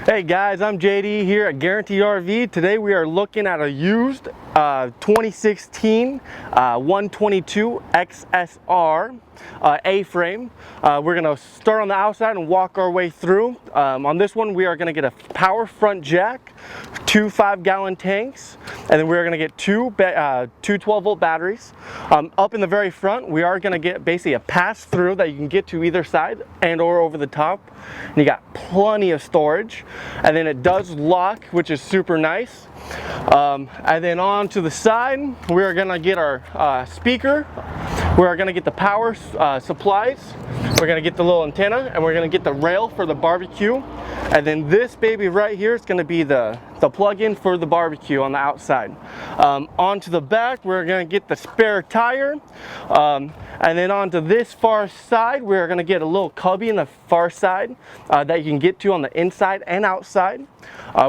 Hey guys, I'm JD here at Guaranty RV. Today we are looking at a used 2016 122 SXR A-frame. We're going to start on the outside and walk our way through. On this one we are going to get a power front jack, two 5-gallon tanks, and then we're going to get two 12-volt batteries. Up in the very front we are going to get basically a pass-through that you can get to either side and or over the top. And you got plenty of storage, and then it does lock, which is super nice. And then on to the side we are going to get our speaker. We are going to get the power supplies. We're going to get the little antenna, and we're going to get the rail for the barbecue. And then this baby right here is going to be the plug-in for the barbecue on the outside. Onto the back we're going to get the spare tire. And then onto this far side we're going to get a little cubby in the far side that you can get to on the inside and outside.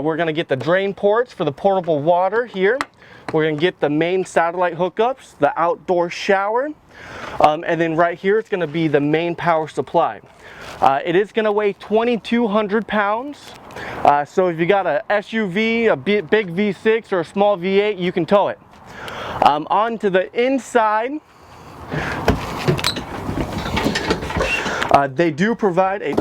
We're going to get the drain ports for the portable water here. We're going to get the main satellite hookups, the outdoor shower, and then right here it's going to be the main power supply. It is going to weigh 2,200 pounds, so if you got a SUV, a big V6 or a small V8, you can tow it. On to the inside, they do provide a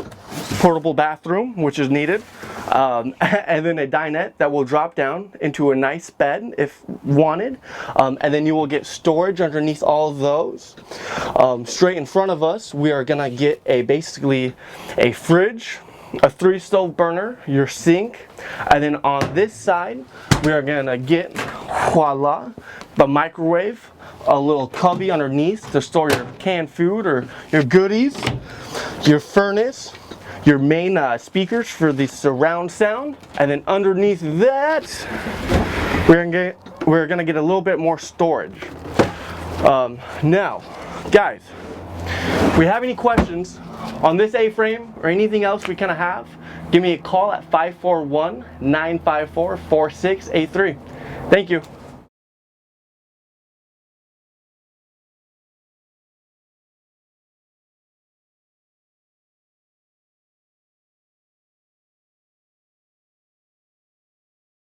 portable bathroom, which is needed. And then a dinette that will drop down into a nice bed if wanted, and then you will get storage underneath all of those. Straight in front of us we are gonna get basically a fridge, a 3-stove burner, your sink, and then on this side we are gonna get, voila, the microwave, a little cubby underneath to store your canned food or your goodies, your furnace, your main speakers for the surround sound, and then underneath that we're gonna get a little bit more storage. Now guys, if we have any questions on this A-frame or anything else we kind of have, give me a call at 541-954-4683. Thank you.